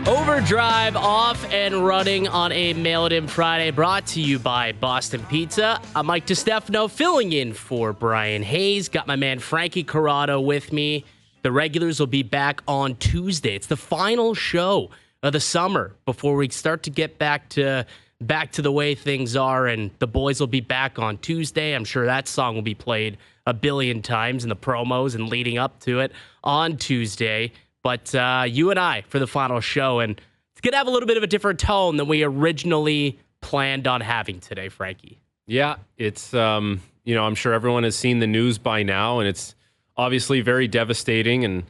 Overdrive off and running on a Mail-It-In Friday, brought to you by Boston Pizza. I'm Mike Distefano, filling in for Brian Hayes. Got my man Frankie Corrado with me. The regulars will be back on Tuesday. It's the final show of the summer before we start to get back to the way things are, and the boys will be back on Tuesday. I'm sure that song will be played a billion times in the promos and leading up to it on Tuesday. But you and I for the final show, and it's going to have a little bit of a different tone than we originally planned on having today, Frankie. Yeah, it's, I'm sure everyone has seen the news by now, and it's obviously very devastating. And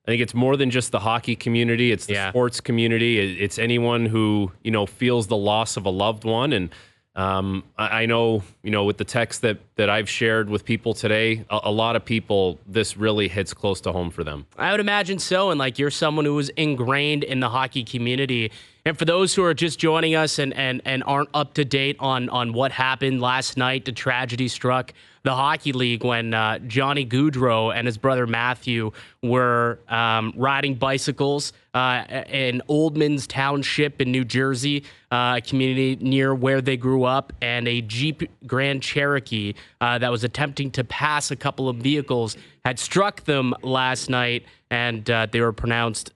I think it's more than just the hockey community. It's the sports community. It's anyone who, feels the loss of a loved one. And I know, with the text that I've shared with people today, a lot of people, this really hits close to home for them. I would imagine so. And you're someone who was ingrained in the hockey community. And for those who are just joining us and aren't up to date on what happened last night, the tragedy struck the hockey league when Johnny Gaudreau and his brother Matthew were riding bicycles in Oldman's Township in New Jersey, a community near where they grew up, and a Jeep Grand Cherokee that was attempting to pass a couple of vehicles had struck them last night, and they were pronounced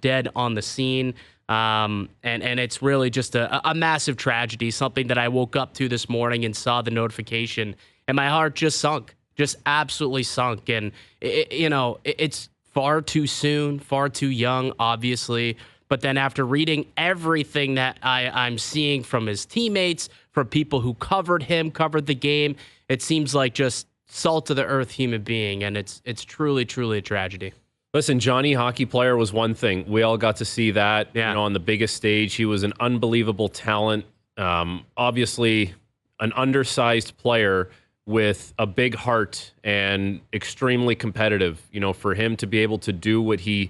dead on the scene. And it's really just a massive tragedy, something that I woke up to this morning and saw the notification, and my heart just sunk, just absolutely sunk. And, it's far too soon, far too young, obviously. But then after reading everything that I'm seeing from his teammates, from people who covered the game, it seems like just salt of the earth human being. And it's truly, truly a tragedy. Listen, Johnny, hockey player, was one thing. We all got to see that on the biggest stage. He was an unbelievable talent. Obviously, an undersized player with a big heart and extremely competitive. For him to be able to do what he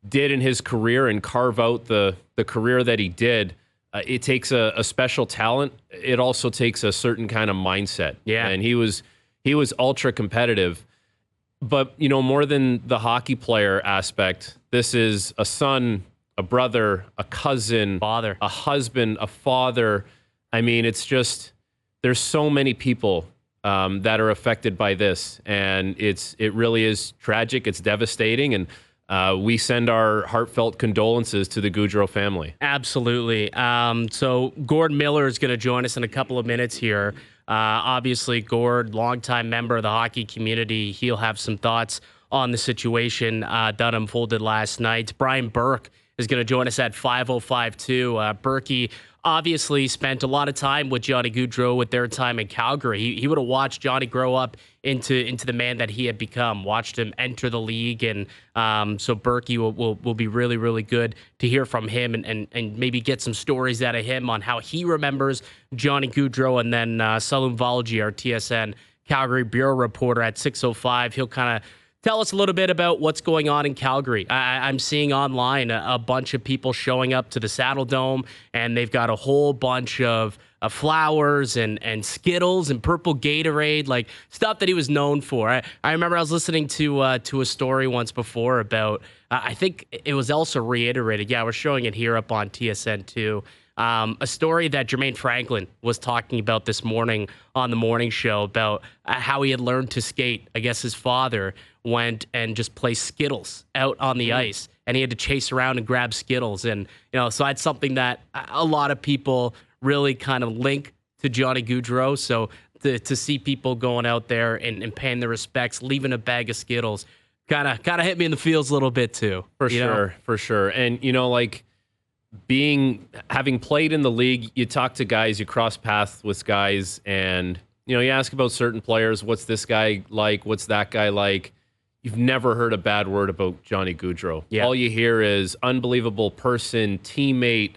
did in his career and carve out the career that he did, it takes a special talent. It also takes a certain kind of mindset. Yeah, and he was ultra competitive. But, more than the hockey player aspect, this is a son, a brother, a cousin, father, a husband, a father. I mean, it's just, there's so many people that are affected by this. And it really is tragic. It's devastating. And we send our heartfelt condolences to the Gaudreau family. Absolutely. So Gord Miller is going to join us in a couple of minutes here. Obviously, Gord, longtime member of the hockey community, he'll have some thoughts on the situation that unfolded last night. Brian Burke is going to join us at 5:05 too. Berkey obviously spent a lot of time with Johnny Gaudreau with their time in Calgary. He would have watched Johnny grow up into the man that he had become, watched him enter the league. And so Berkey will be really, really good to hear from him and maybe get some stories out of him on how he remembers Johnny Gaudreau. And then Salum Valji, our TSN Calgary Bureau reporter, at 6:05. He'll kind of tell us a little bit about what's going on in Calgary. I'm seeing online a bunch of people showing up to the Saddle Dome, and they've got a whole bunch of flowers and Skittles and purple Gatorade, like stuff that he was known for. I remember I was listening to a story once before about, I think it was also reiterated. Yeah, we're showing it here up on TSN too. A story that Jermaine Franklin was talking about this morning on the morning show about how he had learned to skate. I guess his father went and just placed Skittles out on the ice, and he had to chase around and grab Skittles. And, so that's something that a lot of people really kind of link to Johnny Gaudreau. So to see people going out there and paying their respects, leaving a bag of Skittles, kind of hit me in the feels a little bit too. For sure. And, having played in the league, you talk to guys, you cross paths with guys, and, you ask about certain players, what's this guy like? What's that guy like? You've never heard a bad word about Johnny Gaudreau. Yeah. All you hear is unbelievable person, teammate,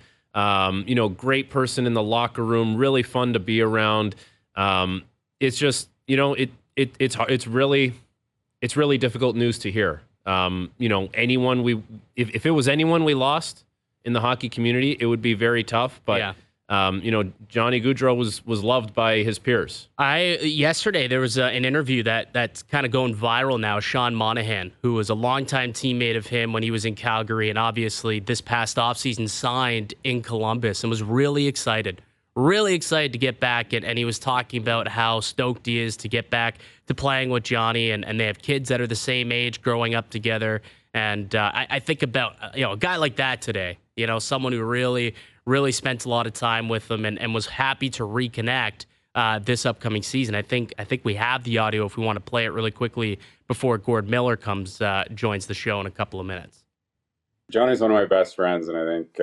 great person in the locker room, really fun to be around. It's just, it's really difficult news to hear. If it was anyone we lost in the hockey community, it would be very tough. But Johnny Gaudreau was loved by his peers. Yesterday there was an interview that's kind of going viral now. Sean Monahan, who was a longtime teammate of him when he was in Calgary, and obviously this past offseason signed in Columbus, and was really excited to get back. And he was talking about how stoked he is to get back to playing with Johnny, and they have kids that are the same age growing up together. And I think about a guy like that today, someone who really spent a lot of time with them and was happy to reconnect this upcoming season. I think we have the audio if we want to play it really quickly before Gord Miller joins the show in a couple of minutes. Johnny's one of my best friends, and I think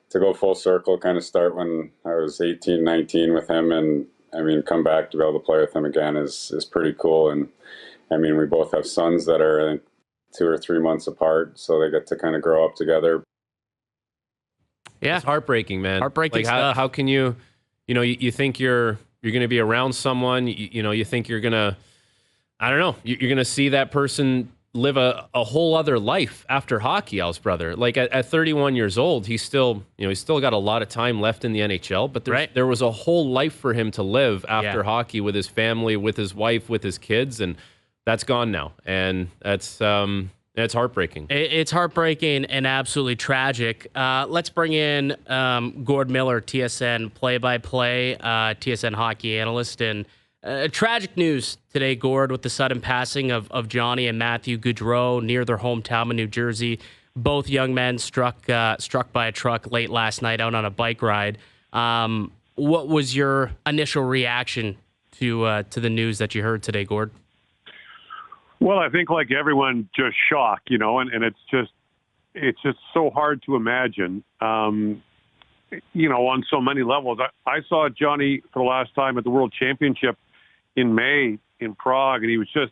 to go full circle, kind of start when I was 18, 19 with him, and come back to be able to play with him again is pretty cool. And we both have sons that are, I think, 2 or 3 months apart, so they get to kind of grow up together. Yeah, it's heartbreaking, man. Heartbreaking stuff. How can you think you're going to be around someone, you think you're going to, I don't know, you're going to see that person live a whole other life after hockey, Al's brother. Like at 31 years old, he's still got a lot of time left in the NHL, but there was a whole life for him to live after hockey with his family, with his wife, with his kids, and that's gone now. And that's it's heartbreaking. It's heartbreaking and absolutely tragic. Let's bring in Gord Miller, TSN play-by-play, TSN hockey analyst. And tragic news today, Gord, with the sudden passing of Johnny and Matthew Gaudreau near their hometown in New Jersey. Both young men struck by a truck late last night out on a bike ride. What was your initial reaction to the news that you heard today, Gord? Well, I think like everyone, just shock, and it's just so hard to imagine, on so many levels. I saw Johnny for the last time at the World Championship in May in Prague, and he was just,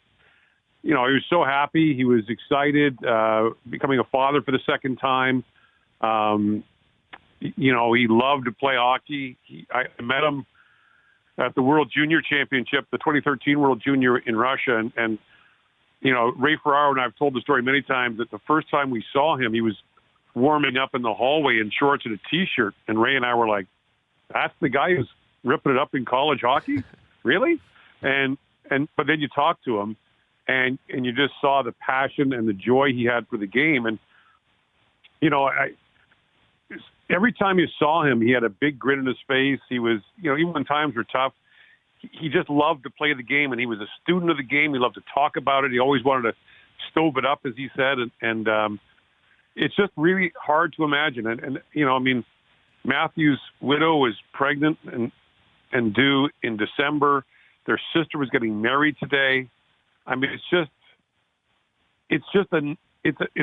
he was so happy. He was excited, becoming a father for the second time. He loved to play hockey. I met him at the World Junior Championship, the 2013 World Junior in Russia, and Ray Ferraro and I have told the story many times that the first time we saw him, he was warming up in the hallway in shorts and a T-shirt. And Ray and I were like, that's the guy who's ripping it up in college hockey? Really? But then you talk to him and you just saw the passion and the joy he had for the game. And, every time you saw him, he had a big grin on his face. He was, even when times were tough, he just loved to play the game, and he was a student of the game. He loved to talk about it. He always wanted to stove it up, as he said, and it's just really hard to imagine. And Matthew's widow was pregnant and due in December. Their sister was getting married today. It's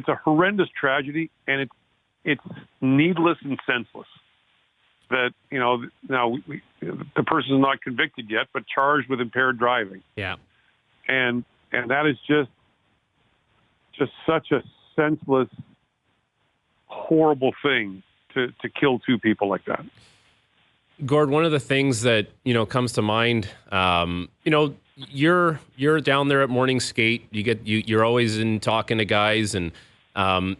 a horrendous tragedy, and it's needless and senseless. That now the person is not convicted yet, but charged with impaired driving. Yeah, and that is just such a senseless, horrible thing to kill two people like that. Gord, one of the things that comes to mind, you're down there at morning skate. You're always in talking to guys and.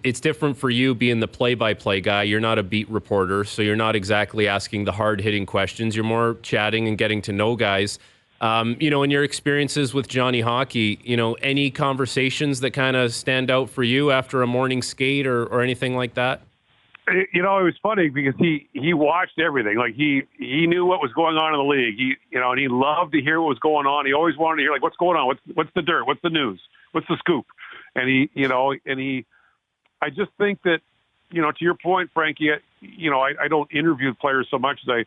It's different for you being the play-by-play guy. You're not a beat reporter, so you're not exactly asking the hard-hitting questions. You're more chatting and getting to know guys. In your experiences with Johnny Hockey, any conversations that kind of stand out for you after a morning skate or anything like that? It was funny because he watched everything. Like he knew what was going on in the league. And he loved to hear what was going on. He always wanted to hear, like, what's going on? What's the dirt? What's the news? What's the scoop? And I just think that, to your point, Frankie, I don't interview players so much as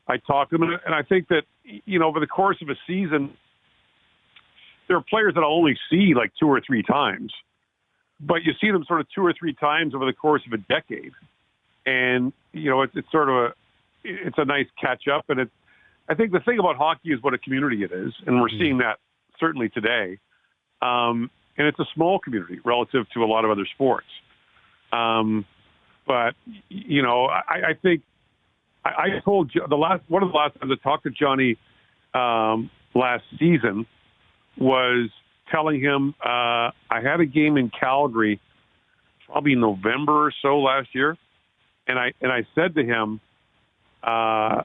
I talk to them. And I think that, over the course of a season, there are players that I'll only see like 2 or 3 times, but you see them sort of 2 or 3 times over the course of a decade. And, it's sort of it's a nice catch up. And I think the thing about hockey is what a community it is. And we're seeing that certainly today. And it's a small community relative to a lot of other sports. But I think I told one of the last times I talked to Johnny last season was telling him I had a game in Calgary, probably November or so last year, And I said to him, I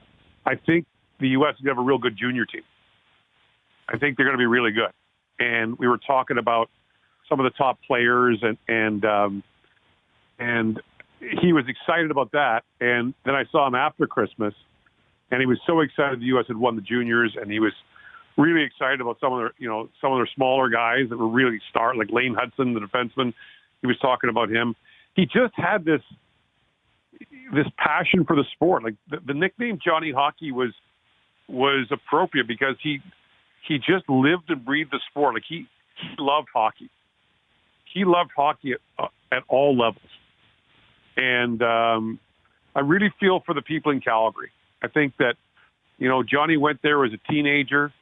think the U.S. is going to have a real good junior team. I think they're going to be really good. And we were talking about some of the top players, and he was excited about that. And then I saw him after Christmas, and he was so excited the U.S. had won the juniors, and he was really excited about some of their smaller guys that were really like Lane Hudson, the defenseman. He was talking about him. He just had this passion for the sport. Like the nickname Johnny Hockey was appropriate because he just lived and breathed the sport. Like he loved hockey. He loved hockey at all levels. And I really feel for the people in Calgary. I think that, Johnny went there as a teenager,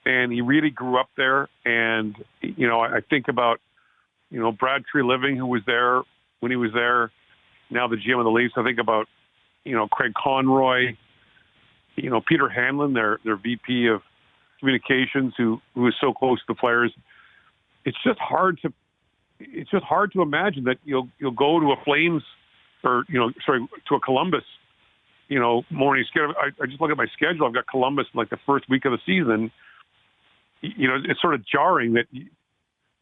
and he really grew up there. And, I think about, Brad Treliving, who was there when he was there, now the GM of the Leafs. I think about, Craig Conroy, Peter Hanlon, their VP of communications, who is so close to the players. It's just hard to imagine that you'll go to a Flames to a Columbus, morning schedule. I just look at my schedule. I've got Columbus in like the first week of the season. It's sort of jarring that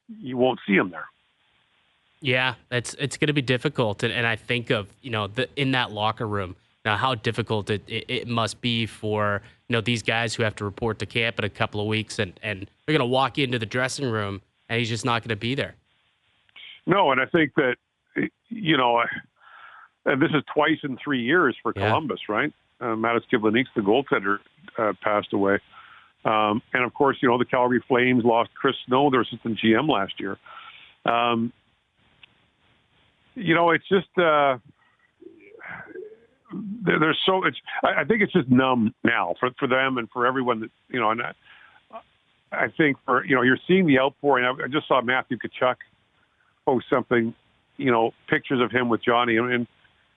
you won't see them there. Yeah, it's going to be difficult. And I think of, in that locker room, now how difficult it must be for, these guys who have to report to camp in a couple of weeks, and they're going to walk into the dressing room and he's just not going to be there. No, and I think that, and this is twice in 3 years for Columbus, right? Mattis Kivlenieks, the goaltender, passed away. And of course, the Calgary Flames lost Chris Snow, their assistant GM, last year. It's just, there's so much. I think it's just numb now for them and for everyone that, and I think for, you're seeing the outpouring. I just saw Matthew Tkachuk post something, pictures of him with Johnny. And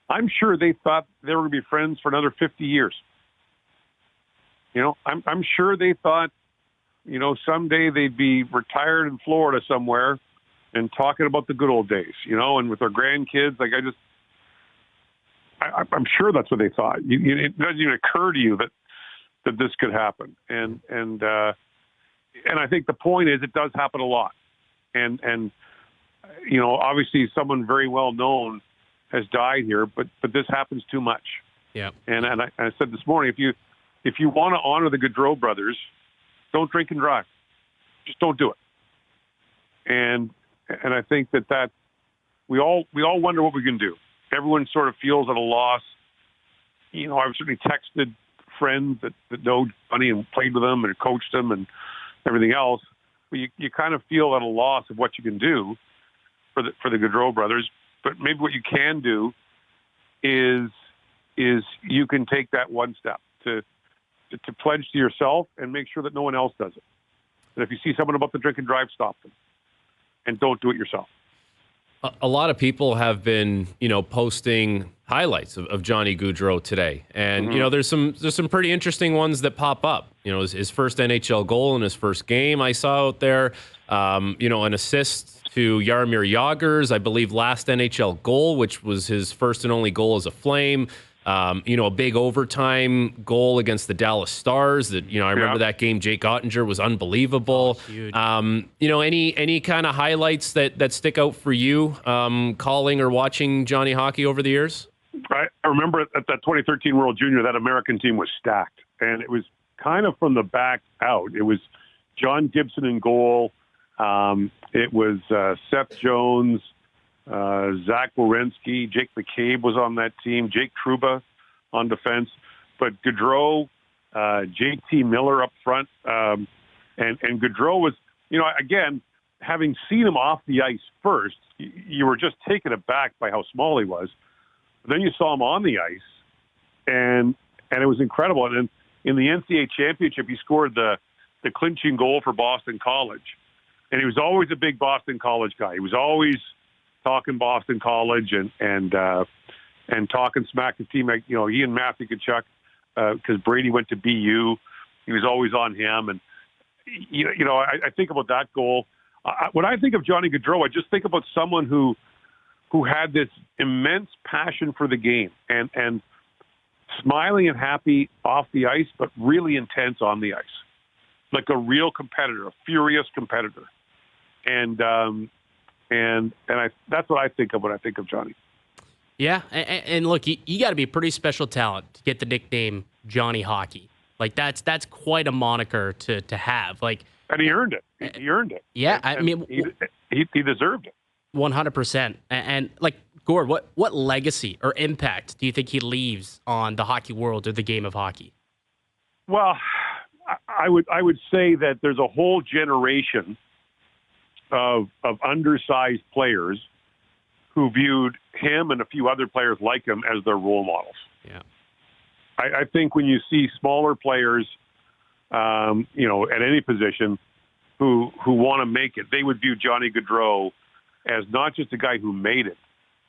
I'm sure they thought they were going to be friends for another 50 years. I'm sure they thought, someday they'd be retired in Florida somewhere and talking about the good old days, and with their grandkids. Like I'm sure that's what they thought. It doesn't even occur to you that this could happen. And I think the point is it does happen a lot. And obviously someone very well known has died here, but this happens too much. Yeah. And I said this morning, if you want to honor the Gaudreau brothers, don't drink and drive. Just don't do it. And I think that we all wonder what we can do. Everyone sort of feels at a loss. I've certainly texted friends that know Johnny and played with him and coached him and everything else. But you kind of feel at a loss of what you can do for the Gaudreau brothers. But maybe what you can do is you can take that one step to pledge to yourself and make sure that no one else does it. And if you see someone about to drink and drive, stop them. And don't do it yourself. A lot of people have been, posting highlights of Johnny Gaudreau today. And, there's some pretty interesting ones that pop up. His first NHL goal in his first game I saw out there. An assist to Jaromir Jagr's, I believe, last NHL goal, which was his first and only goal as a Flame. A big overtime goal against the Dallas Stars that, I remember that game. Jake Ottinger was unbelievable. Any kind of highlights that stick out for you, calling or watching Johnny Hockey over the years? I remember at that 2013 World Junior, that American team was stacked, and it was kind of from the back out. It was John Gibson in goal. It was Seth Jones, Zach Werenski, Jake McCabe was on that team, Jake Trouba on defense, but Gaudreau, JT Miller up front, and Gaudreau was, again, having seen him off the ice first, you were just taken aback by how small he was. But then you saw him on the ice, and it was incredible. And in the NCAA championship, he scored the clinching goal for Boston College, and he was always a big Boston College guy. He was always talking Boston College and talking smack to team. Like, he and Matthew Tkachuk, because Brady went to BU, he was always on him. And I think about that goal. When I think of Johnny Gaudreau, I just think about someone who who had this immense passion for the game and smiling and happy off the ice, but really intense on the ice, like a real competitor, a furious competitor. And that's what I think of when I think of Johnny. Yeah, and look, you got to be a pretty special talent to get the nickname Johnny Hockey. Like that's quite a moniker to have. Like, and he earned it. He earned it. Yeah, and I mean, he deserved it. 100%. And like, Gord, what legacy or impact do you think he leaves on the hockey world or the game of hockey? Well, I would say that there's a whole generation of undersized players who viewed him and a few other players like him as their role models. Yeah. I think when you see smaller players, at any position who want to make it, they would view Johnny Gaudreau as not just a guy who made it,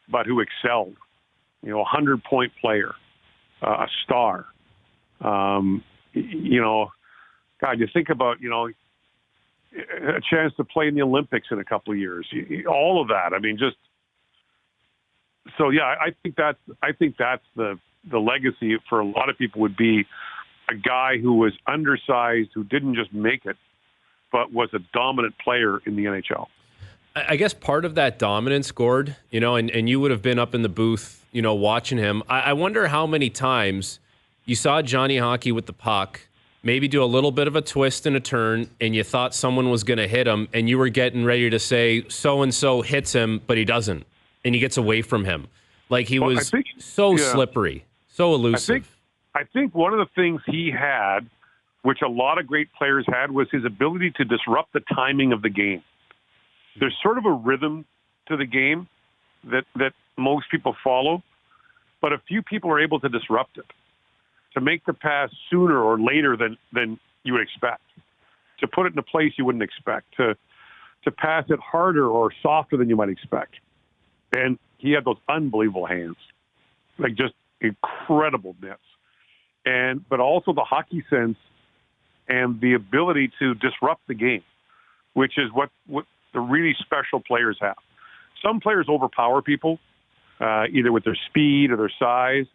but who excelled. 100-point player, a star. God, you think about, a chance to play in the Olympics in a couple of years, all of that. I mean, I think that's the legacy for a lot of people would be a guy who was undersized, who didn't just make it, but was a dominant player in the NHL. I guess part of that dominance, Gord, and you would have been up in the booth, watching him. I wonder how many times you saw Johnny Hockey with the puck, maybe do a little bit of a twist and a turn, and you thought someone was going to hit him, and you were getting ready to say, so-and-so hits him, but he doesn't, and he gets away from him. Like he was slippery, so elusive. I think one of the things he had, which a lot of great players had, was his ability to disrupt the timing of the game. There's sort of a rhythm to the game that most people follow, but a few people are able to disrupt it, to make the pass sooner or later than you would expect, to put it in a place you wouldn't expect, to pass it harder or softer than you might expect. And he had those unbelievable hands, like just incredible mitts. But also the hockey sense and the ability to disrupt the game, which is what the really special players have. Some players overpower people, either with their speed or their size,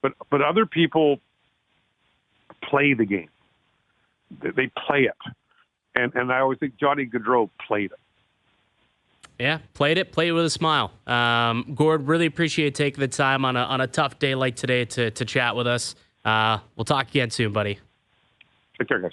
but other people play the game. They play it. And I always think Johnny Gaudreau played it. Yeah, played it with a smile. Gord, really appreciate taking the time on a tough day like today to chat with us. We'll talk again soon, buddy. Take care, guys.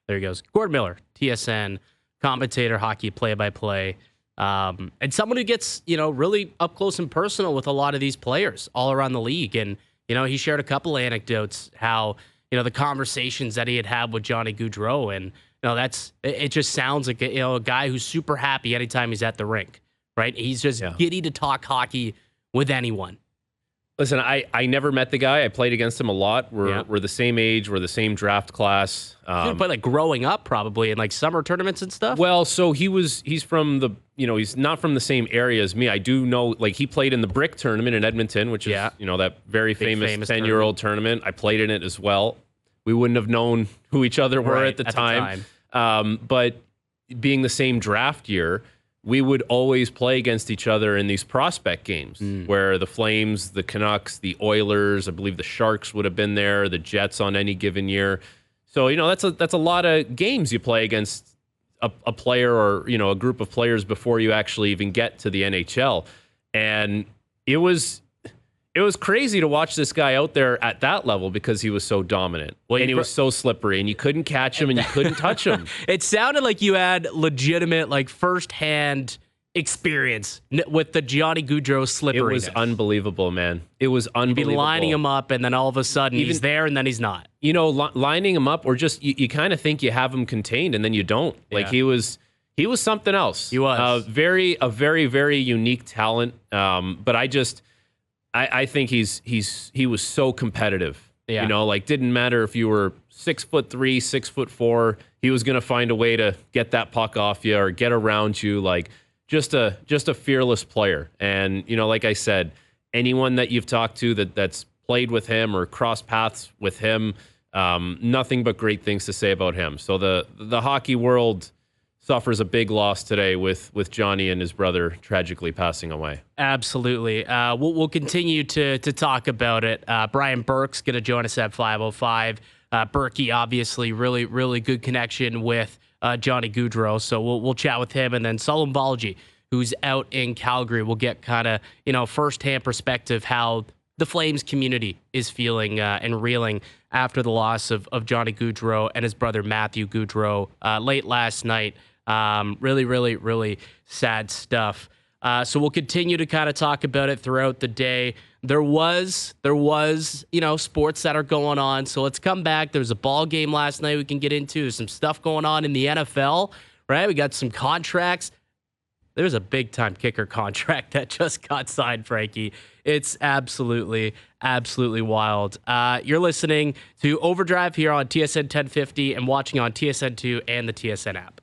There he goes. Gord Miller, TSN, commentator, hockey play-by-play, and someone who gets, really up close and personal with a lot of these players all around the league. And, he shared a couple of anecdotes, how, the conversations that he had with Johnny Gaudreau. And, it just sounds like, a guy who's super happy anytime he's at the rink, right? He's just giddy to talk hockey with anyone. Listen, I never met the guy. I played against him a lot. We're the same age. We're the same draft class. But like growing up, probably in like summer tournaments and stuff. Well, so he's from the, he's not from the same area as me. I do know, like he played in the Brick tournament in Edmonton, which is that very famous 10-year-old tournament. I played in it as well. We wouldn't have known who each other were at the time. But being the same draft year, we would always play against each other in these prospect games where the Flames, the Canucks, the Oilers, I believe the Sharks would have been there, the Jets on any given year. So, that's a lot of games you play against a player or, a group of players before you actually even get to the NHL. And it was crazy to watch this guy out there at that level because he was so dominant. Well, and he was so slippery, and you couldn't catch him and you couldn't touch him. It sounded like you had legitimate, like firsthand experience with the Johnny Gaudreau slipperiness. It was unbelievable, man. It was unbelievable. You'd be lining him up, and then all of a sudden he's there, and then he's not. Lining him up, or just you kind of think you have him contained, and then you don't. Like he was something else. He was a very, very unique talent. But I think he was so competitive. Yeah. Didn't matter if you were 6'3", 6'4", he was going to find a way to get that puck off you or get around you. Just a fearless player. And like I said, anyone that you've talked to that's played with him or crossed paths with him, nothing but great things to say about him. So the hockey world suffers a big loss today with Johnny and his brother tragically passing away. Absolutely. We'll continue to talk about it. Brian Burke's going to join us at 5:05. Berkey, obviously, really, really good connection with Johnny Gaudreau. So we'll chat with him. And then Salim Balaji, who's out in Calgary, will get kind of, firsthand perspective how the Flames community is feeling and reeling after the loss of Johnny Gaudreau and his brother Matthew Gaudreau late last night. Really, really, really sad stuff. So we'll continue to kind of talk about it throughout the day. There was, sports that are going on. So let's come back. There was a ball game last night we can get into. There's some stuff going on in the NFL, right? We got some contracts. There's a big-time kicker contract that just got signed, Frankie. It's absolutely, absolutely wild. You're listening to Overdrive here on TSN 1050 and watching on TSN2 and the TSN app.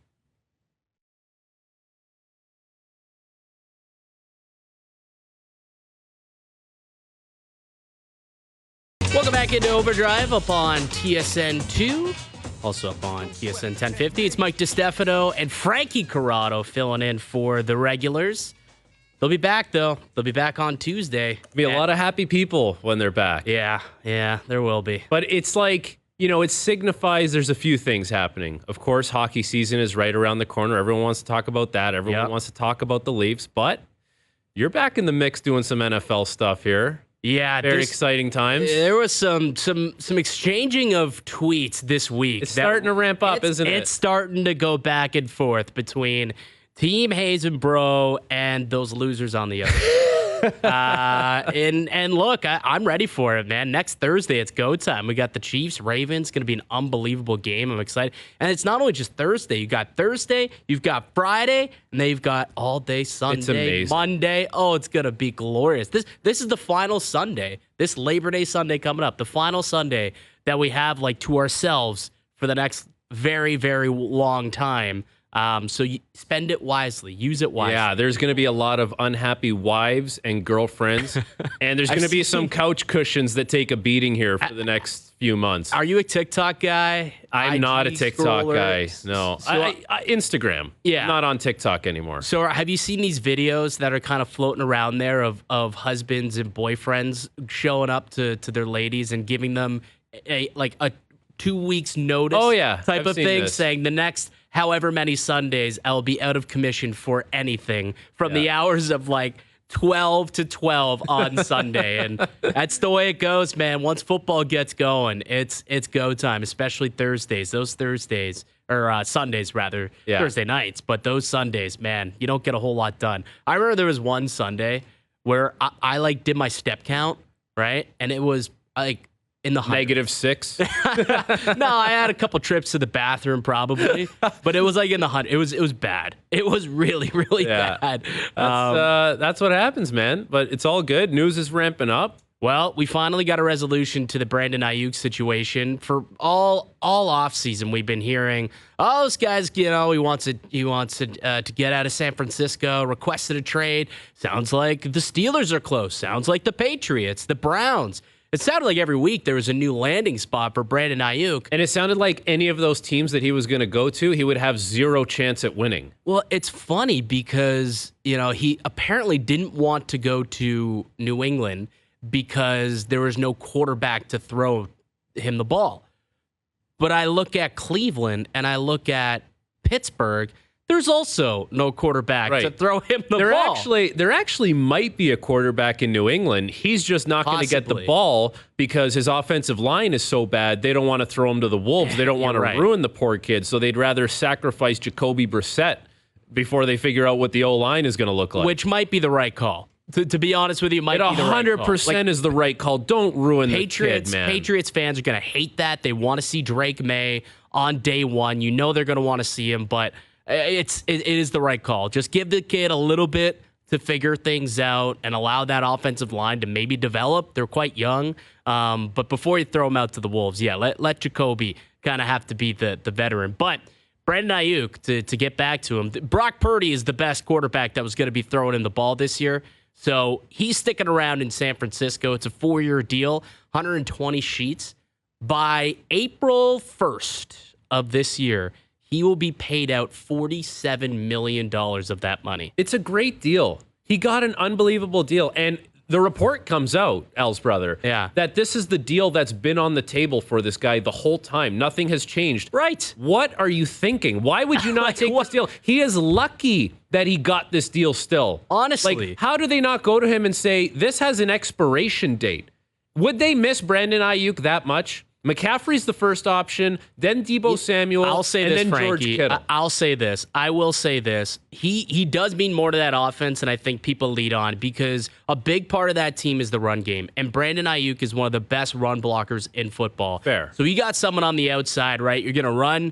Welcome back into Overdrive up on TSN2, also up on TSN 1050. It's Mike Distefano and Frankie Corrado filling in for the regulars. They'll be back, though. They'll be back on Tuesday. There'll be a lot of happy people when they're back. Yeah, there will be. But it's like, it signifies there's a few things happening. Of course, hockey season is right around the corner. Everyone wants to talk about that. Everyone wants to talk about the Leafs. But you're back in the mix doing some NFL stuff here. Yeah, very exciting times. There was some exchanging of tweets this week. It's starting to ramp up, isn't it? It's starting to go back and forth between Team Hayes and Bro and those losers on the other. And look, I'm ready for it, man. Next Thursday, it's go time. We got the Chiefs, Ravens. Going to be an unbelievable game. I'm excited. And it's not only just Thursday. You got Thursday, you've got Friday, and then you've got all day Sunday, it's amazing. Monday. Oh, it's going to be glorious. This is the final Sunday. This Labor Day Sunday coming up. The final Sunday that we have to ourselves for the next very, very long time. So you spend it wisely, use it wisely. Yeah, there's going to be a lot of unhappy wives and girlfriends, and there's going to be some couch cushions that take a beating here for the next few months. Are you a TikTok guy? I'm not a TikTok guy. No, So, Instagram. Yeah, I'm not on TikTok anymore. So have you seen these videos that are kind of floating around there of husbands and boyfriends showing up to their ladies and giving them a 2 weeks notice? Oh yeah, type I've of seen thing, this. saying the next however many Sundays I'll be out of commission for anything from the hours of 12 to 12 on Sunday. And that's the way it goes, man. Once football gets going, it's go time, especially Thursdays. Those Thursdays, or Sundays rather, Thursday nights. But those Sundays, man, you don't get a whole lot done. I remember there was one Sunday where I did my step count, right? And it was in the -6. No, I had a couple trips to the bathroom probably, but it was in the 100. It was bad. It was really, really bad. That's what happens, man. But it's all good. News is ramping up. Well, we finally got a resolution to the Brandon Aiyuk situation. For all off season, we've been hearing, oh, this guy's, he wants to get out of San Francisco, requested a trade. Sounds like the Steelers are close. Sounds like the Patriots, the Browns. It sounded like every week there was a new landing spot for Brandon Aiyuk. And it sounded like any of those teams that he was going to go to, he would have zero chance at winning. Well, it's funny because, he apparently didn't want to go to New England because there was no quarterback to throw him the ball. But I look at Cleveland and I look at Pittsburgh. There's also no quarterback to throw him the ball. There actually might be a quarterback in New England. He's just not going to get the ball because his offensive line is so bad. They don't want to throw him to the Wolves. They don't want to ruin the poor kid. So they'd rather sacrifice Jacoby Brissett before they figure out what the O-line is going to look like. Which might be the right call. To be honest with you, might be the right call. 100% is the right call. Don't ruin the kid, man. Patriots fans are going to hate that. They want to see Drake May on day one. They're going to want to see him, but it is the right call. Just give the kid a little bit to figure things out and allow that offensive line to maybe develop. They're quite young. But before you throw them out to the Wolves, let Jacoby kind of have to be the veteran. But Brandon Aiyuk, to get back to him, Brock Purdy is the best quarterback that was going to be throwing him the ball this year. So he's sticking around in San Francisco. It's a 4-year deal, 120 sheets. By April 1st of this year, he will be paid out $47 million of that money. It's a great deal. He got an unbelievable deal. And the report comes out, Al's brother, that this is the deal that's been on the table for this guy the whole time. Nothing has changed. Right. What are you thinking? Why would you not take this deal? He is lucky that he got this deal still. Honestly. Like, how do they not go to him and say, this has an expiration date? Would they miss Brandon Aiyuk that much? McCaffrey's the first option, then Deebo Samuel, I'll say and this, then Frankie. George Kittle. I'll say this. I will say this. He does mean more to that offense, and I think people lead on because a big part of that team is the run game. And Brandon Aiyuk is one of the best run blockers in football. Fair. So you got someone on the outside, right? You're gonna run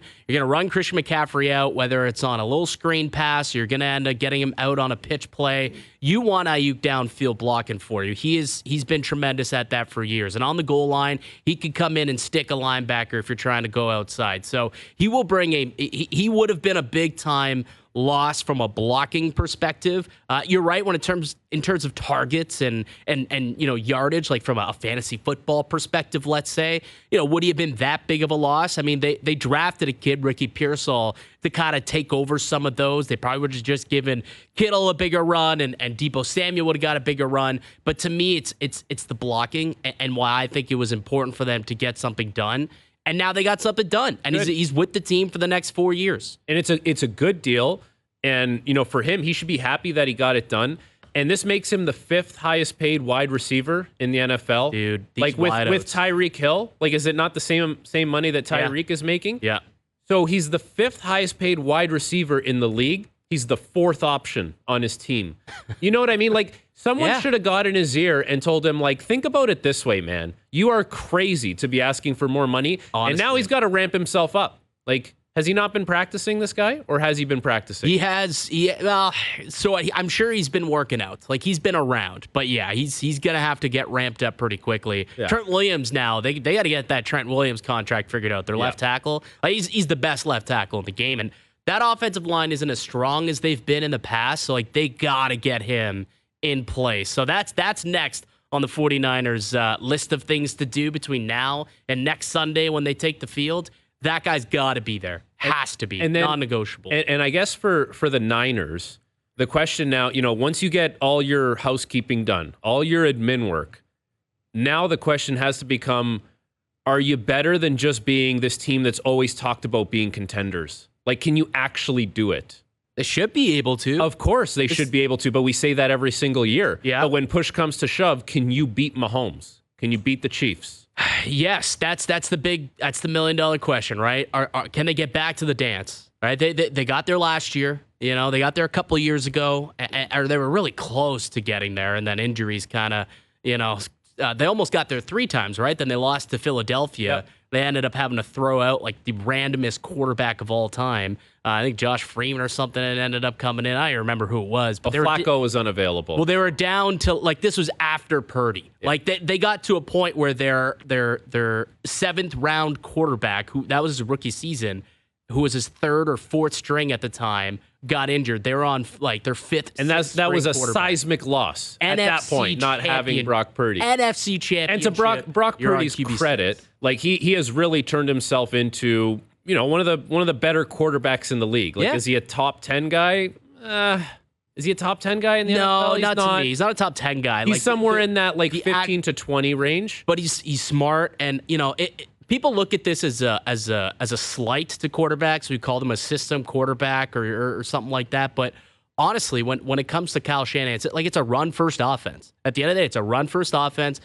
Christian McCaffrey out, whether it's on a little screen pass, you're gonna end up getting him out on a pitch play. You want Aiyuk downfield blocking for you. He's been tremendous at that for years. And on the goal line, he could come in and stick a linebacker if you're trying to go outside. So he will bring he would have been a big time loss from a blocking perspective. You're right when in terms of targets and yardage, like from a fantasy football perspective, let's say, would he have been that big of a loss? I mean, they drafted a kid, Ricky Pearsall, to kind of take over some of those. They probably would have just given Kittle a bigger run and Deebo Samuel would have got a bigger run. But to me, it's the blocking and why I think it was important for them to get something done. And now they got something done, and he's with the team for the next 4 years. And it's a good deal, and for him, he should be happy that he got it done. And this makes him the 5th highest paid wide receiver in the NFL. Dude, like with Tyreek Hill, like is it not the same money that Tyreek is making? Yeah. So he's the 5th highest paid wide receiver in the league. He's the 4th option on his team. You know what I mean? Like, someone should have got in his ear and told him, like, think about it this way, man. You are crazy to be asking for more money. Honestly. And now he's got to ramp himself up. Like, has he not been practicing, this guy? Or has he been practicing? He has. So I'm sure he's been working out. Like, he's been around. But, yeah, he's going to have to get ramped up pretty quickly. Yeah. Trent Williams now, they got to get that Trent Williams contract figured out. Their left tackle. Like, he's the best left tackle in the game. And that offensive line isn't as strong as they've been in the past. So, like, they got to get him in place. So that's next on the 49ers list of things to do between now and next Sunday when they take the field. That guy's got to be there. Has to be. And then, non-negotiable. And I guess for the Niners, the question now, once you get all your housekeeping done, all your admin work, now the question has to become, are you better than just being this team that's always talked about being contenders? Like, can you actually do it? They should be able to. Of course they should be able to, but we say that every single year. Yeah. But when push comes to shove, can you beat Mahomes? Can you beat the Chiefs? Yes, that's the $1 million question, right? Can they get back to the dance? Right? They got there last year. They got there a couple of years ago, or they were really close to getting there, and then injuries kind of, they almost got there 3 times, right? Then they lost to Philadelphia. Yep. They ended up having to throw out like the randomest quarterback of all time. I think Josh Freeman or something, and ended up coming in. I don't remember who it was. But Flacco was unavailable. Well, they were down to, like, this was after Purdy. Yeah. Like, they got to a point where their 7th round quarterback, that was his rookie season, who was his 3rd or 4th string at the time, got injured. They were on, like, their 5th. And that was a seismic loss at that point, not having Brock Purdy. NFC championship. And to Brock Purdy's credit, like, he has really turned himself into, one of the better quarterbacks in the league. Like, is he a top 10 guy? Is he a top 10 guy in the NFL? No, not to me. He's not a top 10 guy. He's somewhere in that, like, 15 to 20 range. But he's smart, and people look at this as a slight to quarterbacks. We call them a system quarterback or something like that. But honestly, when it comes to Kyle Shanahan, it's a run first offense. At the end of the day, it's a run first offense.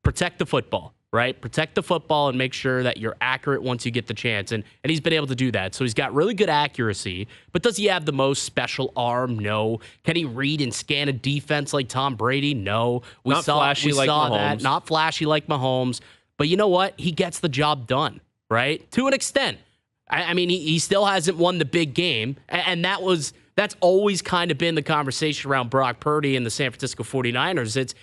Protect the football, right? Protect the football and make sure that you're accurate once you get the chance. And he's been able to do that. So he's got really good accuracy. But does he have the most special arm? No. Can he read and scan a defense like Tom Brady? No. Not flashy like Mahomes. Not flashy like Mahomes. But you know what? He gets the job done, right? To an extent. I mean, he still hasn't won the big game. And that's always kind of been the conversation around Brock Purdy and the San Francisco 49ers.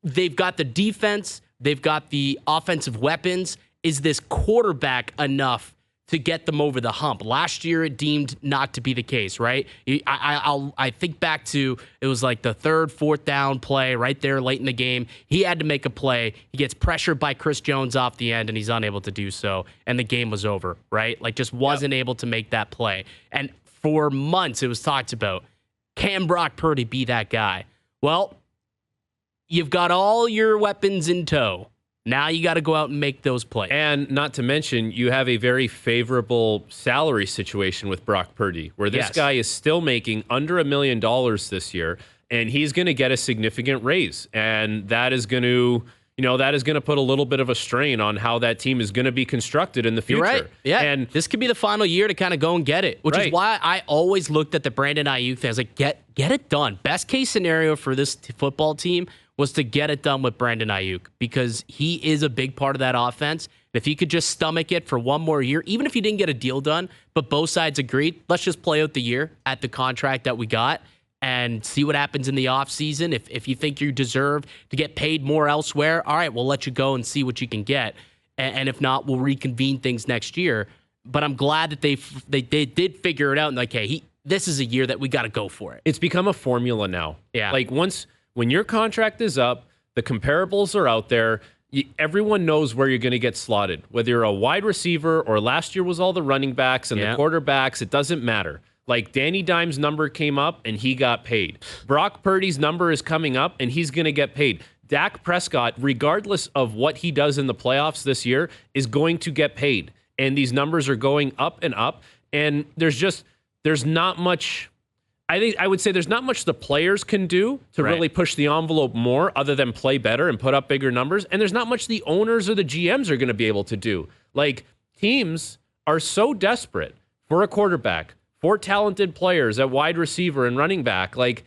They've got the defense. They've got the offensive weapons. Is this quarterback enough to get them over the hump. Last year, it deemed not to be the case, right? I think back to, it was like the third, fourth down play right there late in the game. He had to make a play. He gets pressured by Chris Jones off the end, and he's unable to do so, and the game was over, right? Like, just wasn't able to make that play. And for months, it was talked about, can Brock Purdy be that guy? Well, you've got all your weapons in tow. Now you got to go out and make those plays. And not to mention, you have a very favorable salary situation with Brock Purdy, where this guy is still making under $1 million this year, and he's going to get a significant raise. And that is going to, put a little bit of a strain on how that team is going to be constructed in the future. You're right. Yeah. And this could be the final year to kind of go and get it, which is why I always looked at the Brandon Aiyuk thing. I was like, get it done. Best case scenario for this football team was to get it done with Brandon Aiyuk, because he is a big part of that offense. If he could just stomach it for one more year, even if he didn't get a deal done, but both sides agreed, let's just play out the year at the contract that we got and see what happens in the offseason. If you think you deserve to get paid more elsewhere, all right, we'll let you go and see what you can get. And if not, we'll reconvene things next year. But I'm glad that they did figure it out and like, hey, this is a year that we got to go for it. It's become a formula now. Yeah. Like when your contract is up, the comparables are out there. Everyone knows where you're going to get slotted. Whether you're a wide receiver or last year was all the running backs and the quarterbacks, it doesn't matter. Like Danny Dimes' number came up and he got paid. Brock Purdy's number is coming up and he's going to get paid. Dak Prescott, regardless of what he does in the playoffs this year, is going to get paid. And these numbers are going up and up. And there's not much. I would say there's not much the players can do to really push the envelope more other than play better and put up bigger numbers. And there's not much the owners or the GMs are going to be able to do. Like, teams are so desperate for a quarterback, for talented players at wide receiver and running back. Like,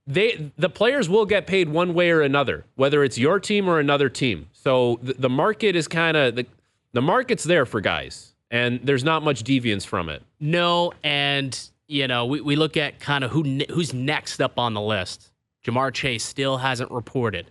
the players will get paid one way or another, whether it's your team or another team. So the market is kind of, the market's there for guys, and there's not much deviance from it. No, and we look at kind of who's next up on the list. Jamar Chase still hasn't reported.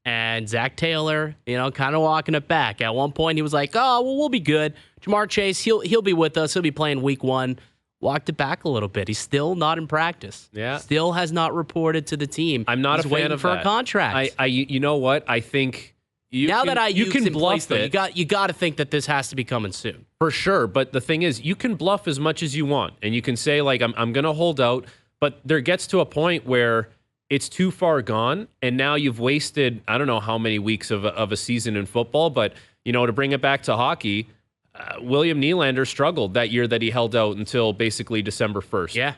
And Zach Taylor, kind of walking it back. At one point, he was like, oh, well, we'll be good. Jamar Chase, he'll be with us. He'll be playing week 1. Walked it back a little bit. He's still not in practice. Yeah. Still has not reported to the team. I'm not a fan of for that. A contract. You know what? I think you can bluff it. You got to think that this has to be coming soon. For sure, but the thing is, you can bluff as much as you want, and you can say, like, I'm going to hold out, but there gets to a point where it's too far gone, and now you've wasted, I don't know how many weeks of a season in football, but, to bring it back to hockey, William Nylander struggled that year that he held out until basically December 1st.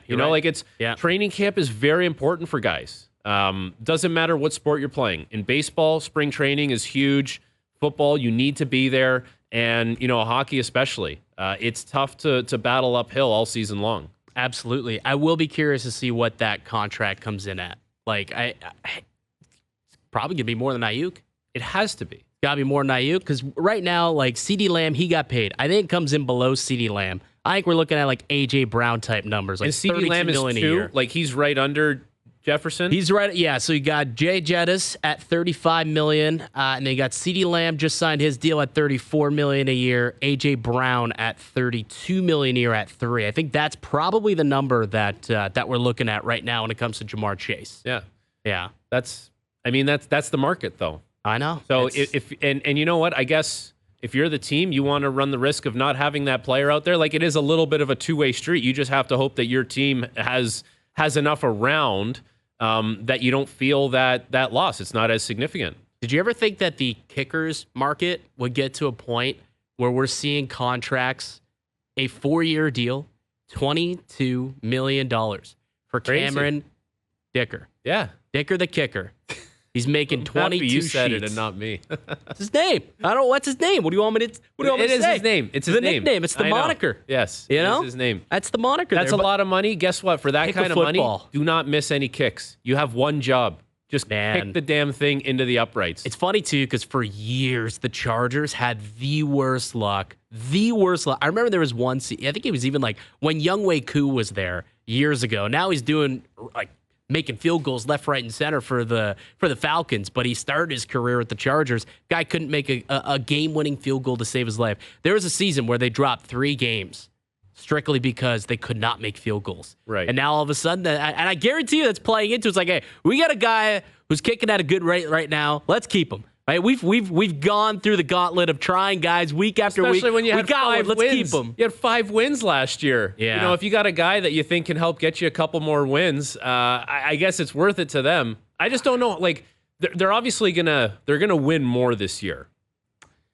Yeah, training camp is very important for guys. Doesn't matter what sport you're playing. In baseball, spring training is huge. Football, you need to be there. And, hockey especially. It's tough to battle uphill all season long. Absolutely. I will be curious to see what that contract comes in at. Like, it's probably going to be more than Aiyuk. It has to be. Got to be more than Aiyuk, because right now, like, CeeDee Lamb, he got paid. I think it comes in below CeeDee Lamb. I think we're looking at, like, A.J. Brown type numbers. Like, and CeeDee Lamb is 2? Like, he's right under Jefferson? He's right. Yeah, so you got Jay Jettis at $35 million, and then you got CeeDee Lamb just signed his deal at $34 million a year. A.J. Brown at $32 million a year at 3. I think that's probably the number that we're looking at right now when it comes to Jamar Chase. Yeah. That's the market, though. I know. So if you know what? I guess if you're the team, you want to run the risk of not having that player out there. Like, it is a little bit of a two-way street. You just have to hope that your team has enough around that you don't feel that loss. It's not as significant. Did you ever think that the kickers market would get to a point where we're seeing contracts, a 4-year deal, $22 million for Cameron Dicker? Yeah. Dicker the kicker. He's making 22 you said sheets. it and not me. It's his name. I don't know. What's his name? What do you want me to say? It is his name. It's his the name. nickname. It's the moniker. Yes. You know? It's his name. That's the moniker. That's there, a lot of money. Guess what? For that kind of money, do not miss any kicks. You have one job. Just kick the damn thing into the uprights. It's funny, too, because for years, the Chargers had the worst luck. The worst luck. I remember there was one, I think it was even like when Younghoe Koo was there years ago. Now he's doing like making field goals left, right, and center for the Falcons, but he started his career at the Chargers. Guy couldn't make a game-winning field goal to save his life. There was a season where they dropped 3 games strictly because they could not make field goals. Right. And now all of a sudden, and I guarantee you that's playing into it's like, hey, we got a guy who's kicking at a good rate right now. Let's keep him. Right? We've gone through the gauntlet of trying guys week after week. Especially when you had 5 let's wins. keep him. You had 5 wins last year. Yeah. You know, if you got a guy that you think can help get you a couple more wins, I guess it's worth it to them. I just don't know. Like, they're obviously gonna win more this year.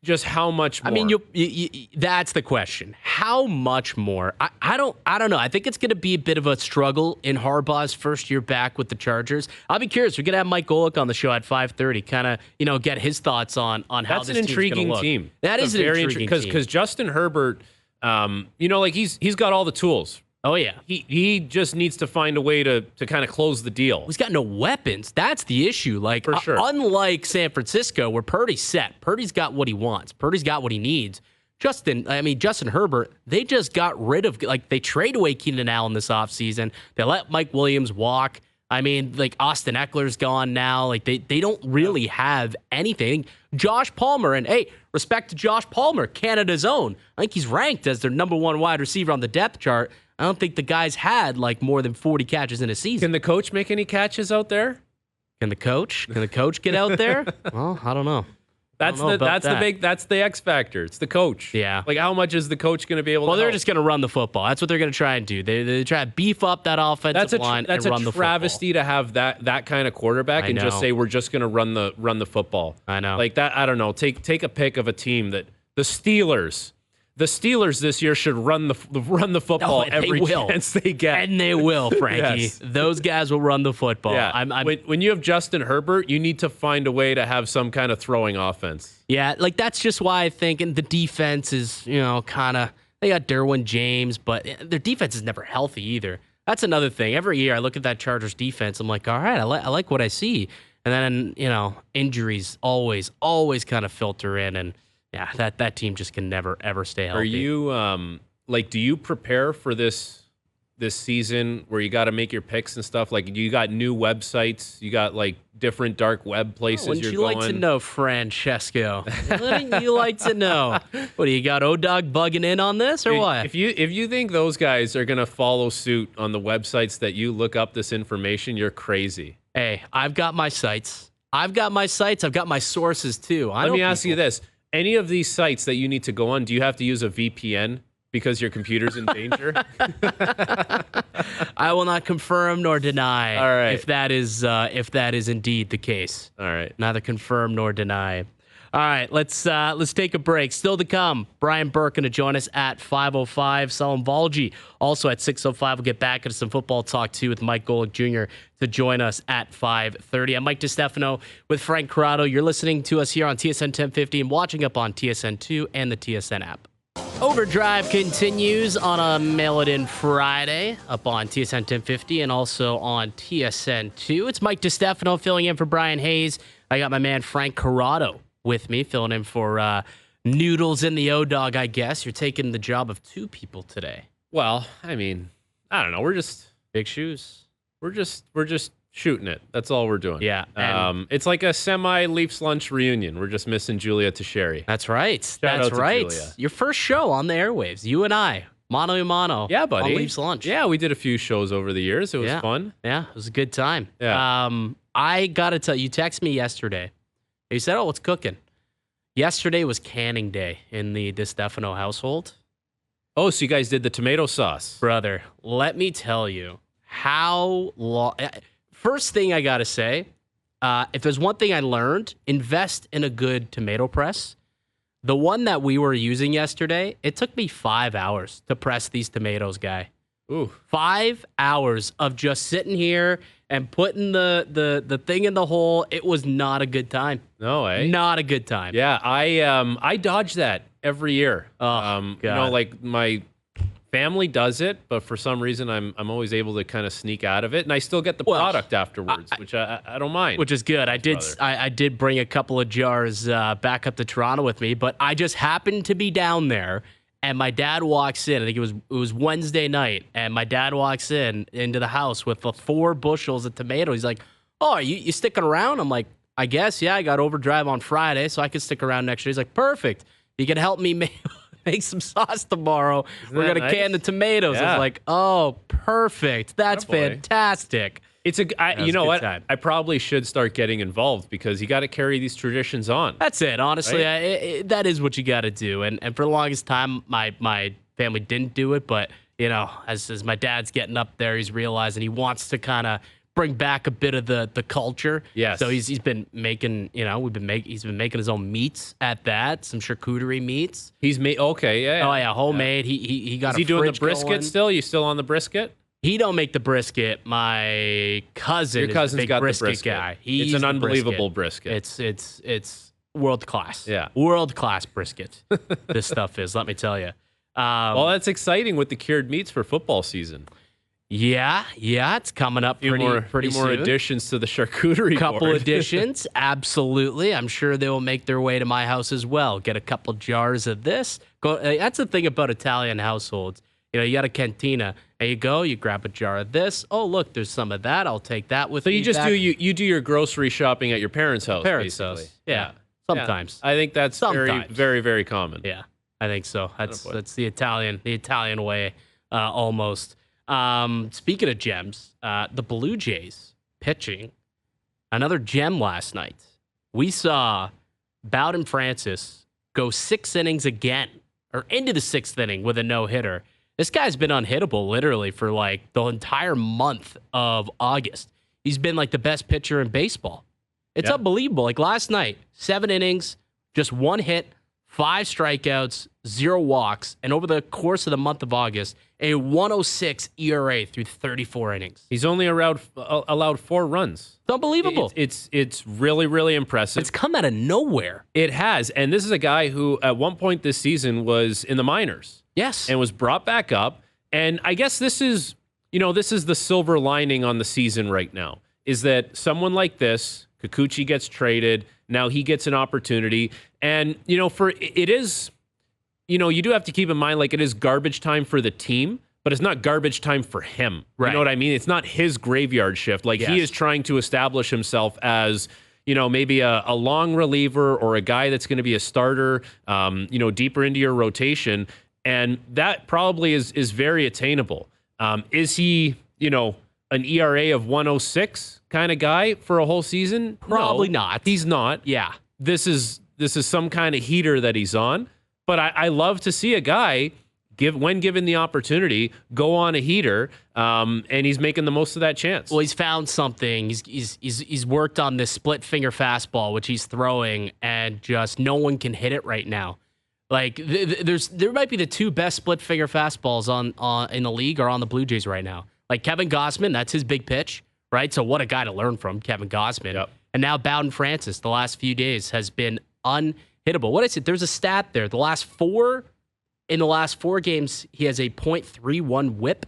Just how much more? I mean, that's the question. How much more? I don't know. I think it's going to be a bit of a struggle in Harbaugh's first year back with the Chargers. I'll be curious. We're going to have Mike Golick on the show at 5:30, kind of, get his thoughts on how that's this an team's gonna intriguing look. team. That is an intriguing team. Because Justin Herbert, he's got all the tools. Oh, yeah. He just needs to find a way to kind of close the deal. He's got no weapons. That's the issue. Like, For sure. Unlike San Francisco, where Purdy's set. Purdy's got what he wants. Purdy's got what he needs. Justin Herbert, they just got rid of, they trade away Keenan Allen this offseason. They let Mike Williams walk. I mean, Austin Eckler's gone now. They don't really have anything. Josh Palmer, and hey, respect to Josh Palmer, Canada's own. I think he's ranked as their number 1 wide receiver on the depth chart. I don't think the guy's had more than 40 catches in a season. Can the coach make any catches out there? Can the coach get out there? Well, I don't know. That's the X factor. It's the coach. Yeah. How much is the coach going to be able to Well, they're help? just going to run the football. That's what they're going to try and do. They try to beef up that offensive line and run the football. That's a travesty to have that kind of quarterback and just say we're just going to run the football. I know. That, I don't know. Take a pick of a team that the Steelers this year should run the football every chance they get. And they will, Frankie. Yes. Those guys will run the football. Yeah. When you have Justin Herbert, you need to find a way to have some kind of throwing offense. Yeah, that's just why I think, and the defense is, kind of, they got Derwin James, but their defense is never healthy either. That's another thing. Every year I look at that Chargers defense, I'm like, all right, I like what I see. And then, injuries always kind of filter in, and yeah, that team just can never, ever stay healthy. Are you, do you prepare for this season where you got to make your picks and stuff? You got new websites, you got, different dark web places Wouldn't you're you going? like to know, Francesco? Wouldn't you like to know? What, do you got O-Dog bugging in on this, or what? If you think those guys are going to follow suit on the websites that you look up this information, you're crazy. Hey, I've got my sites. I've got my sources, too. Let me ask you this. Any of these sites that you need to go on, do you have to use a VPN because your computer's in danger? I will not confirm nor deny. All right. If that is indeed the case. All right. Neither confirm nor deny. All right, let's take a break. Still to come, Brian Burke going to join us at 5:05. Salim Valji also at 6:05. We'll get back into some football talk, too, with Mike Golick Jr. to join us at 5:30. I'm Mike Distefano with Frank Corrado. You're listening to us here on TSN 1050 and watching up on TSN2 and the TSN app. Overdrive continues on a Mail-It-In Friday up on TSN 1050 and also on TSN2. It's Mike Distefano filling in for Brian Hayes. I got my man Frank Corrado with me, filling in for Noodles in the O-Dog, I guess. You're taking the job of 2 people today. Well, I mean, I don't know. We're just big shoes. We're just shooting it. That's all we're doing. Yeah. It's like a semi-Leafs lunch reunion. We're just missing Julia Teixeira. That's right. Shout out to Julia. Your first show on the airwaves. You and I. Mano a mano. Yeah, buddy. On Leafs lunch. Yeah, we did a few shows over the years. It was fun. Yeah, it was a good time. Yeah. I got to tell you, texted me yesterday. You said, what's cooking? Yesterday was canning day in the Distefano household. Oh, so you guys did the tomato sauce. Brother, let me tell you how long. First thing I got to say, if there's one thing I learned, invest in a good tomato press. The one that we were using yesterday, it took me 5 hours to press these tomatoes, guy. Ooh. 5 hours of just sitting here and putting the thing in the hole. It was not a good time. No, eh? Not a good time. Yeah, I dodge that every year. Oh, God. My family does it, but for some reason I'm always able to kind of sneak out of it, and I still get the product afterwards, which I don't mind. Which is good. I did bring a couple of jars back up to Toronto with me, but I just happened to be down there. And my dad walks in. I think it was Wednesday night, and my dad walks into the house with the 4 bushels of tomatoes. He's like, "Oh, you sticking around?" I'm like, "I guess, yeah. I got Overdrive on Friday, so I can stick around next year." He's like, "Perfect. You can help me make some sauce tomorrow. We're gonna can the tomatoes." I was like, "Oh, perfect. That's fantastic." You know what? I probably should start getting involved because you got to carry these traditions on. That's it. Honestly, right? That is what you got to do. And for the longest time, my family didn't do it. But, as my dad's getting up there, he's realizing he wants to kind of bring back a bit of the culture. Yes. So he's been making, he's been making his own meats at that, some charcuterie meats. He's made, okay, yeah. Oh, yeah, homemade. He got Is he doing the brisket going. still? You still on the brisket? He don't make the brisket. My cousin Your cousin's is the big got brisket the brisket guy. It's an unbelievable brisket. It's world class. Yeah. World class brisket. This stuff is, let me tell you. Well, that's exciting with the cured meats for football season. Yeah, it's coming up pretty more soon. additions to the charcuterie Couple board. additions, absolutely. I'm sure they will make their way to my house as well. Get a couple jars of this. That's the thing about Italian households. You got a cantina, and you grab a jar of this. Oh, look, there's some of that. I'll take that with me. So you just you do your grocery shopping at your parents' house, basically. House. Yeah. Sometimes. Yeah. I think that's very, very, very common. Yeah, I think so. That's the Italian way, almost. Speaking of gems, the Blue Jays pitching another gem last night. We saw Bowden Francis go 6 innings again, or into the 6th inning with a no-hitter. This guy's been unhittable literally for like the entire month of August. He's been like the best pitcher in baseball. It's unbelievable. Like last night, 7 innings, just 1 hit, 5 strikeouts, 0 walks, and over the course of the month of August, a 106 ERA through 34 innings. He's only allowed 4 runs. It's unbelievable. It's really, really impressive. It's come out of nowhere. It has. And this is a guy who at one point this season was in the minors. Yes. And was brought back up. And I guess this is the silver lining on the season right now, is that someone like this, Kikuchi gets traded, now he gets an opportunity. And, you do have to keep in mind, like, it is garbage time for the team, but it's not garbage time for him. Right. You know what I mean? It's not his graveyard shift. Like, he is trying to establish himself as, maybe a long reliever or a guy that's going to be a starter, deeper into your rotation. And that probably is very attainable. Is he, an ERA of 106 kind of guy for a whole season? Probably No, not. He's not. Yeah. This is some kind of heater that he's on. But I love to see a guy, when given the opportunity, go on a heater, and he's making the most of that chance. Well, he's found something. He's worked on this split finger fastball, which he's throwing, and just no one can hit it right now. Like there might be the 2 best split finger fastballs on in the league are on the Blue Jays right now. Like Kevin Gausman, that's his big pitch, right? So what a guy to learn from, Kevin Gausman. Yep. And now Bowden Francis, the last few days has been unhittable. What is it? There's a stat there. In the last 4 games, he has a .31 whip.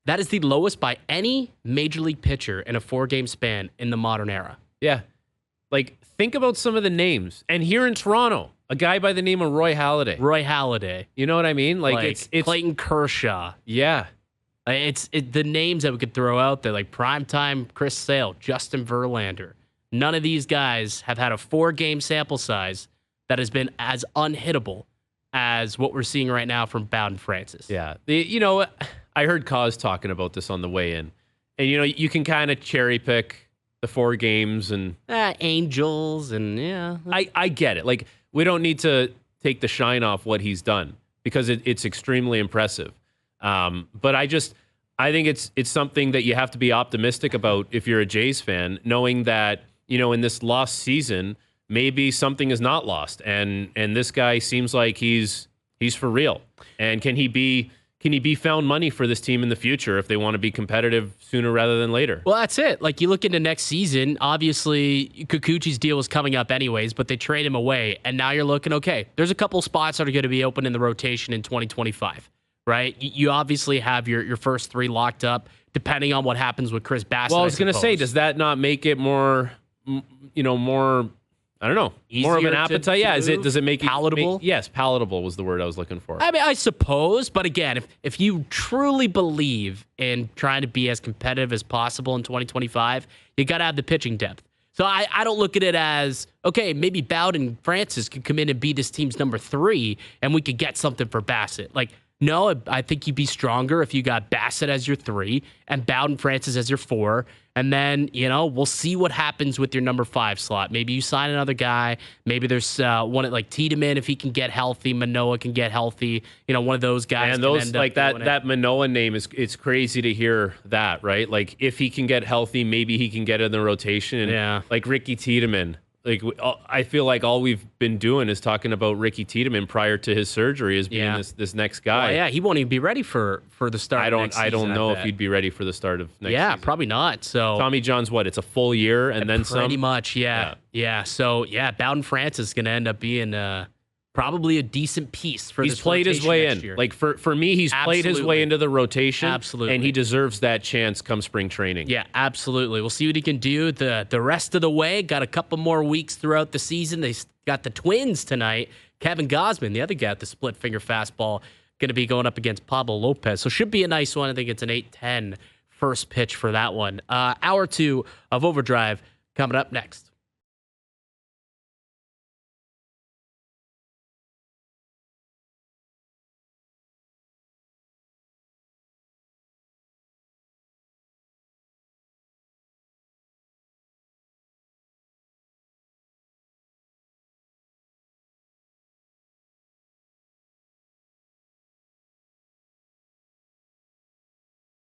That is the lowest by any major league pitcher in a 4-game span in the modern era. Yeah. Like, think about some of the names. And here in Toronto, a guy by the name of Roy Halladay. You know what I mean? Like it's Clayton Kershaw. Yeah. It's the names that we could throw out there, like primetime Chris Sale, Justin Verlander. None of these guys have had a 4-game sample size that has been as unhittable as what we're seeing right now from Bowden Francis. Yeah. I heard Kaz talking about this on the way in. And, you can kind of cherry pick the 4 games and... Angels and, yeah. I get it. Like, we don't need to take the shine off what he's done because it's extremely impressive. But I think it's something that you have to be optimistic about if you're a Jays fan, knowing that, in this lost season, maybe something is not lost. And this guy seems like he's for real. And can he be found money for this team in the future if they want to be competitive sooner rather than later? Well, that's it. Like, you look into next season, obviously Kikuchi's deal was coming up anyways, but they trade him away. And now you're looking, okay, there's a couple spots that are going to be open in the rotation in 2025. Right? You obviously have your first 3 locked up, depending on what happens with Chris Bassett. Well, I was going to say, does that not make it more I don't know. More of an appetite? Yeah. Does it make palatable? Yes, palatable was the word I was looking for. I mean, I suppose. But again, if you truly believe in trying to be as competitive as possible in 2025, you got to have the pitching depth. So I don't look at it as, okay, maybe Bowden Francis could come in and be this team's number 3, and we could get something for Bassett. Like, no, I think you'd be stronger if you got Bassett as your 3 and Bowden Francis as your 4. And then, we'll see what happens with your number 5 slot. Maybe you sign another guy. Maybe there's one like Tiedemann, if he can get healthy. Manoah can get healthy. One of those guys. And those, like that Manoah name, it's crazy to hear that, right? Like, if he can get healthy, maybe he can get in the rotation. And like Ricky Tiedemann. Like, I feel like all we've been doing is talking about Ricky Tiedemann prior to his surgery as being this next guy. Well, he won't even be ready for the start. I don't know if he'd be ready for the start of next season. Probably not. So Tommy John's it's a full year and then some. Pretty much, yeah. So Bowden Francis is going to end up being probably a decent piece for he's played his way in. Year. Like for me, he's played his way into the rotation. Absolutely. And he deserves that chance come spring training. Yeah, absolutely. We'll see what he can do the rest of the way. Got a couple more weeks throughout the season. They got the Twins tonight. Kevin Gausman, the other guy with the split finger fastball, going to be going up against Pablo Lopez. So should be a nice one. I think it's an 8-10 first pitch for that one. Hour 2 of Overdrive coming up next.